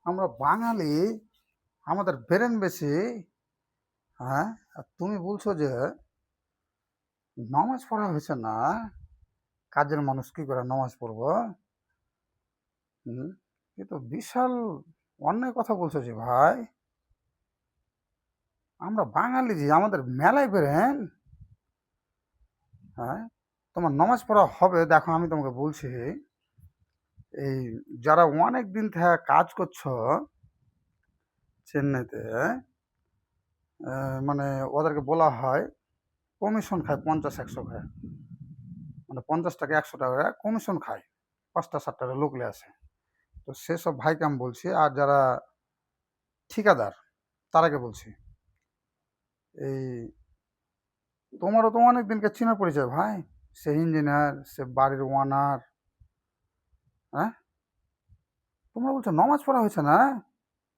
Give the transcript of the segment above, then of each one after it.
আমরা বাঙালি, আমাদের ব্রেন বেশি। হ্যাঁ, আর তুমি বলছো যে নামাজ পড়া হয়েছে না, কাজের মানুষ কি করে নামাজ পড়বো? হুম, এ তো বিশাল অন্যায় কথা বলছো যে ভাই। আমরা বাঙালি যে আমাদের মেলায় ব্রেন। হ্যাঁ, তোমার নামাজ পড়া হবে, দেখো আমি তোমাকে বলছি। এই যারা অনেক দিন থেকে কাজ করছো চেন্নাইতে, মানে ওদেরকে বলা হয় কমিশন খায়, 50-100 খায়, মানে 50 টাকা 100 টাকা করে কমিশন খায়, 5টা 7টা লোক লে আসে। তো সেসব ভাইকে আমি বলছি, আর যারা ঠিকাদার তারাকে বলছি, এই তোমারও তো অনেক দিনকে চেনা পরিচয় ভাই। সে ইঞ্জিনিয়ার, সে বাড়ির ওনার। হ্যাঁ, তোমরা বলছো নমাজ পড়া হয়েছে না।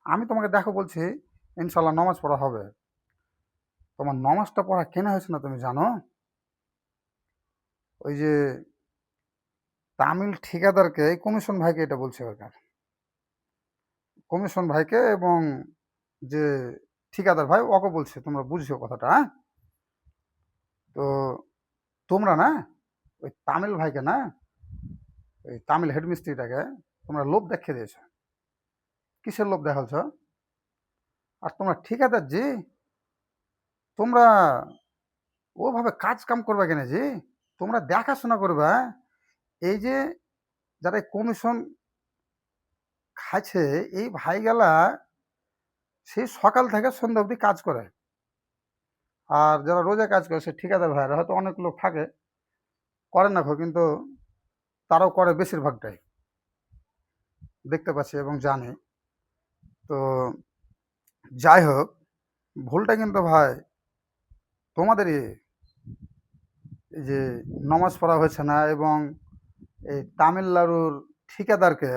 আমি তোমাকে দেখো বলছি, ইনশাল্লাহ নমাজ পড়া হবে। তোমার নমাজটা পড়া কেনা হয়েছে না তুমি জানো? ওই যে তামিল ঠিকাদারকে, এই কমিশন ভাইকে এটা বলছে ওখানে, কমিশন ভাইকে এবং যে ঠিকাদার ভাই ওকে বলছে, তোমরা বুঝছো কথাটা, হ্যাঁ? তো তোমরা না ওই তামিল ভাইকে না, ওই তামিল হেডমিস্ত্রিটাকে তোমরা লোভ দেখিয়ে দিয়েছো। কিসের লোভ দেখাচ্ছ? আর তোমরা ঠিকাদার জি, তোমরা ওভাবে কাজ কাম করবে কেন জি? তোমরা দেখাশোনা করবে। এই যে যারা কমিশন খাচ্ছে, এই ভাইগেলা সেই সকাল থেকে সন্ধ্যা অবধি কাজ করে। আর যারা রোজা কাজ করে সে ঠিকাদার ভাইরা হয়তো অনেক লোক থাকে, করে না খো, কিন্তু তারাও করে বেশিরভাগটাই, দেখতে পাচ্ছি এবং জানি। তো যাই হোক, ভুলটা কিন্তু ভাই তোমাদেরই। এই যে নমাজ পড়া হয়েছে না এবং এই তামিলনাড়ুর ঠিকাদারকে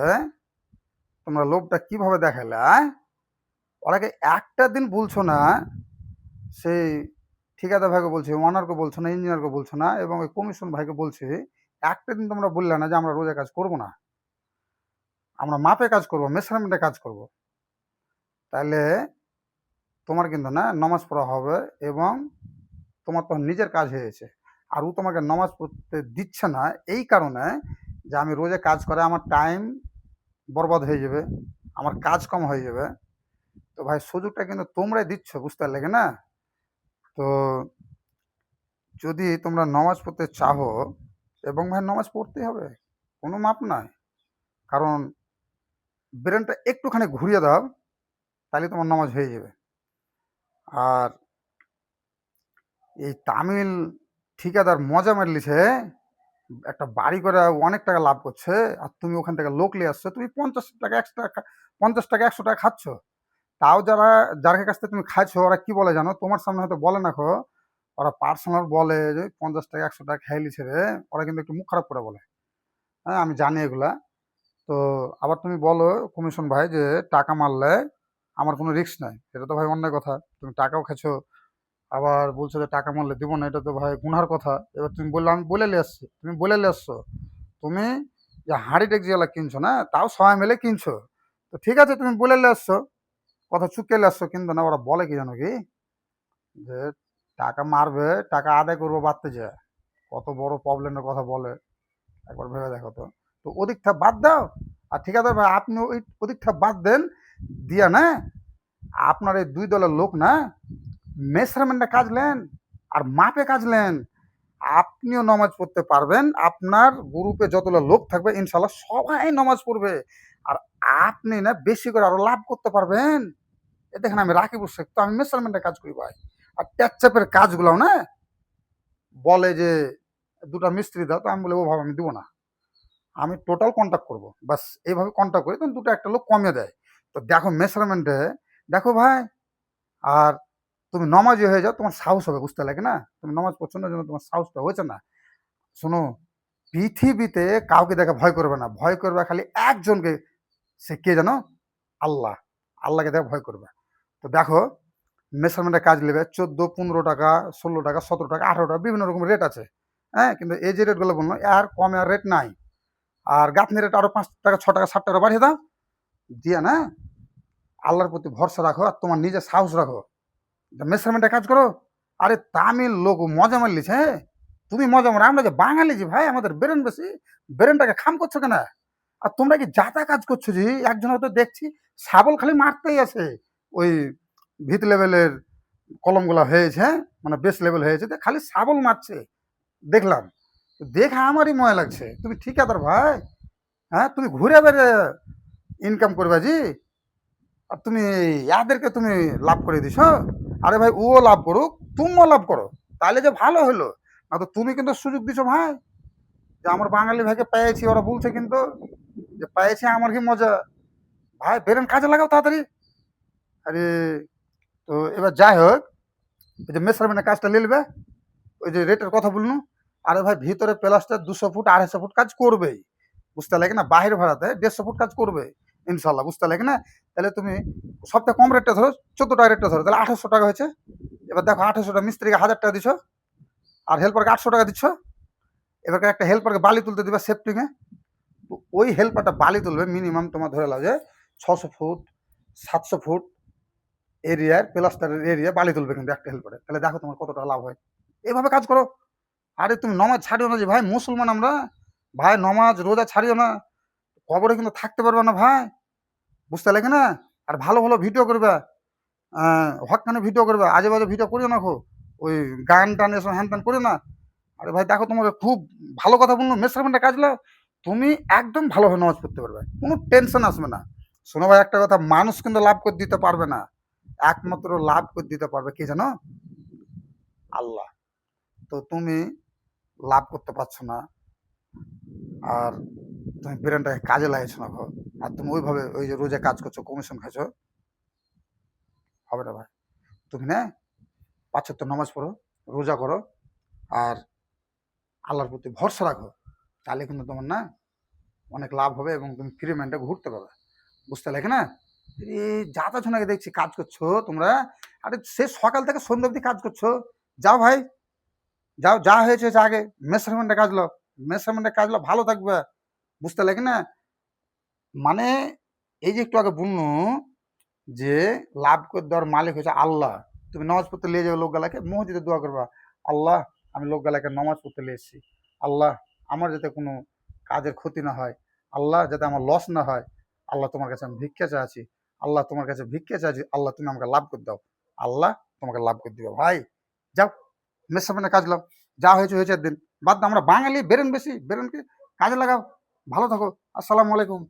তোমরা লোভটা কিভাবে দেখালে, ওরাকে একটা দিন বলছো না, সেই ঠিকাদার ভাইকে বলছে, ওনারকে বলছো না, ইঞ্জিনিয়ারকে বলছো না, এবং ওই কমিশন ভাইকে বলছে, একটা দিন তোমরা বললে না যে আমরা রোজা কাজ করবো না, আমরা মাপে কাজ করবো, মেজারমেন্টে কাজ করব। তাহলে তোমার কিন্তু না নমাজ পড়া হবে, এবং তোমার তো নিজের কাজ হয়েছে। আর ও তোমাকে নমাজ পড়তে দিচ্ছে না এই কারণে যে আমি রোজে কাজ করে আমার টাইম বরবাদ হয়ে যাবে, আমার কাজ কম হয়ে যাবে। তো ভাই সুযোগটা কিন্তু তোমরাই দিচ্ছ, বুঝতে পারলে না? তো যদি তোমরা নমাজ পড়তে চাহো, এবং ভাই নমাজ পড়তেই হবে, কোনো মাপ নাই। কারণ ব্রেনটা একটুখানি ঘুরিয়ে দাও, তাহলে তোমার নমাজ হয়ে যাবে। আর এই তামিল ঠিকাদার মজা মারলিছে, একটা বাড়ি করে অনেক টাকা লাভ করছে, আর তুমি ওখান থেকে লোক নিয়ে আসছো, তুমি 50 টাকা 100 টাকা, 50 টাকা 100 টাকা খাচ্ছ। তাও যারা, যার কাছ থেকে তুমি খাইছো, ওরা কি বলে জানো? তোমার সামনে হয়তো বলে না খো, ওরা পার্সোনাল বলে যে 50 টাকা 100 টাকা খেয়ে লিছে রে। ওরা কিন্তু একটু মুখ খারাপ করে বলে। হ্যাঁ, আমি জানি এগুলা। তো আবার তুমি বলো কমিশন ভাই যে টাকা মারলে আমার কোনো রিস্ক নাই, এটা তো ভাই অন্যায় কথা। তুমি টাকাও খেছো, আবার বলছো যে টাকা মারলে দিব না, এটা তো ভাই গুনহার কথা। এবার তুমি বললে, আমি বলে নিয়ে আসছি, তুমি বলে নিয়ে আসছো, তুমি যে হাঁড়ি ডেকজিওয়ালা কিনছো না, তাও সবাই মিলে কিনছো। তো ঠিক আছে, তুমি বলে নিয়ে আসছো, কথা চুকিয়ে নিয়ে আসছো, কিন্তু না ওরা বলে কি জানো কি, যে টাকা মারবে, টাকা আদায় করবো বাড়তে যায়, কত বড় প্রবলেমের কথা বলে, একবার ভেবে দেখো তো। তো ওদিকটা বাদ দাও। আর ঠিকাদার ভাই আপনি ওই ওদিকটা বাদ দেন, দিয়া না আপনার এই 2 দলের লোক না মেসারমেন্টে কাজ নেন আর মাপে কাজ নেন, আপনিও নামাজ পড়তে পারবেন। আপনার গ্রুপে যতগুলো লোক থাকবে ইনশাল্লাহ সবাই নামাজ পড়বে। আর আপনি না বেশি করে আরো লাভ করতে পারবেন। এ দেখেন আমি রাকিবুর শেখ, তো আমি মেসারমেন্টে কাজ করি ভাই। আর ট্যাপচ্যাপের কাজগুলো না বলে যে 2টা মিস্ত্রি দাও, তো আমি বলে ও ভাব আমি দিব না, আমি টোটাল কন্ট্যাক্ট করবো, বাস এইভাবে কন্ট্যাক্ট করি, তখন দুটো একটা লোক কমিয়ে দেয়। তো দেখো মেসারমেন্টে, দেখো ভাই। আর তুমি নমাজি হয়ে যাও, তোমার সাহস হবে, বুঝতে লাগে না? তুমি নমাজ পড়ছো না জন্য তোমার সাহসটা হয়েছে না। শোনো, পৃথিবীতে কাউকে দেখে ভয় করবে না, ভয় করবে খালি একজনকে, সে কে জানো? আল্লাহ। আল্লাহকে দেখে ভয় করবে। তো দেখো, মেসারমেন্টের কাজ নেবে 14-15 টাকা, 16 টাকা, 17 টাকা, 18 টাকা, বিভিন্ন রকম রেট আছে। হ্যাঁ, কিন্তু এই যে রেটগুলো বললো, আর কমে আর রেট নাই। আর গাঁথনি রেট আরো 5 টাকা 6 টাকা 7 টাকা বাড়িয়ে দাও, দিয়া না আল্লাহর প্রতি ভরসা রাখো আর তোমার নিজের সাহস রাখো, মেসারমেন্টে কাজ করো। আরে তামিল লোক মজা মারলিস, হ্যাঁ তুমি মজা মারো, আমরা যে বাঙালি যে ভাই আমাদের ব্রেন বেশি, ব্রেনটাকে খাম করছো কেন? আর তোমরা কি যাতা কাজ করছো যে একজন হয়তো দেখছি শাবল খালি মারতেই আছে, ওই ভিত লেভেলের কলমগুলা হয়েছে, হ্যাঁ মানে বেস লেভেল হয়েছে তো খালি শাবল মারছে দেখলাম। তো দেখে আমারই মনে লাগছে তুমি ঠিকাদার ভাই, হ্যাঁ তুমি ঘুরে বেড়ে ইনকাম করবে জি, আর তুমি ইয়াদেরকে তুমি লাভ করে দিছ। আরে ভাই ও লাভ করুক, তুমিও লাভ করো, তাহলে যে ভালো হলো। না তো তুমি কিন্তু সুযোগ দিছো ভাই, যে আমার বাঙালি ভাইকে পেয়েছি, ওরা বলছে কিন্তু যে পেয়েছি আমার কি মজা। ভাই বেরেন কাজে লাগাও তাড়াতাড়ি। আরে তো এবার যাই হোক, ওই যে মেসারমেন্টের কাজটা নিয়ে নেবে, ওই যে রেটের কথা বললু। আরে ভাই ভিতরে প্লাস্টার 200 ফুট 250 ফুট কাজ করবেই, বুঝতে লাগে না? বাহির ভাড়াতে 150 ফুট কাজ করবে ইনশাল্লাহ, বুঝতে লাগে না? তাহলে তুমি সবথেকে কম রেটটা ধরো, 14 টাকা রেটটা ধরো, তাহলে 800 টাকা হয়েছে। এবার দেখো 800টা মিস্ত্রিকে 1000 টাকা দিছ, আর হেল্পারকে 800 টাকা দিচ্ছ। এবার একটা হেল্পারকে বালি তুলতে দিবা সেফটিংয়ে, তো ওই হেল্পারটা বালি তুলবে মিনিমাম তোমার ধরে লাও যে 600 ফুট 700 ফুট এরিয়ার প্লাস্টারের এরিয়া বালি তুলবে কিন্তু একটা হেল্পারে। তাহলে দেখো তোমার কত টাকা লাভ হয়। এভাবে কাজ করো। আরে তুমি নমাজ ছাড়িও না যে ভাই, মুসলমান আমরা ভাই, নমাজ রোজা ছাড়িও না, কবরে কিন্তু থাকতে পারবে না ভাই, বুঝতে লাগে না? আর ভালো ভালো ভিডিও করবে, হকানি ভিডিও করবে, আজে বাজে ভিডিও করিও না খো, ওই গান টান এসব হ্যান ত্যান করিও না। আরে ভাই দেখো তোমাকে খুব ভালো কথা বললো, মেসারমেন্টে কাজ নাও, তুমি একদম ভালোভাবে নামাজ পড়তে পারবে, কোনো টেনশন আসবে না। শোনো ভাই একটা কথা, মানুষ কিন্তু লাভ করে দিতে পারবে না, একমাত্র লাভ করে দিতে পারবে কি জানো? আল্লাহ। তো তুমি লাভ করতে পারছো না, আর তুমি ব্রেনটাকে কাজে লাগাইছো না ভাই, আর তুমি ওইভাবে ওই যে রোজে কাজ করছো কমিশন খাচ্ছো, হবে না ভাই। তুমি না 5 ওয়াক্ত নামাজ পড়ো, রোজা করো, আর আল্লাহর প্রতি ভরসা রাখো, তাহলে কিন্তু তোমার না অনেক লাভ হবে এবং তুমি ফ্রি মাইন্ডে ঘুরতে পারবে, বুঝতে লাগে না? এই যাতা শোনাকে দেখছি কাজ করছো তোমরা, আরে সে সকাল থেকে সন্ধ্যা অবধি কাজ করছো। যাও ভাই, যাও, যা হয়েছে হয়েছে, আগে মেসারমেন্টে কাজ লো, মেসারমেন্টে কাজ লো, ভালো থাকবে, বুঝতে লাগে না? মানে এই যে একটু আগে বললু যে লাভ করে দেওয়ার মালিক হচ্ছে আল্লাহ। তুমি নামাজ পড়তে লিয়ে যাবে লোকগুলাকে, মসজিদে দোয়া করবা, আল্লাহ আমি লোকগুলাকে নামাজ পড়তে লিয়ে এসেছি, আল্লাহ আমার যাতে কোনো কাজের ক্ষতি না হয়, আল্লাহ যাতে আমার লস না হয়, আল্লাহ তোমার কাছে আমি ভিক্ষা চাচ্ছি, আল্লাহ তোমার কাছে ভিক্ষা চাচ্ছি, আল্লাহ তুমি আমাকে লাভ করে দাও, আল্লাহ তোমাকে লাভ করে দিবে। ভাই যাও, মেয়ের সামনে কাজ লাও, যা হয়েছে হয়েছে দিন, বাদ দাও, আমরা বাঙালি বেরেন বেশি, বেরেনকে কাজে লাগাও, ভালো থাকো, আসসালামু আলাইকুম।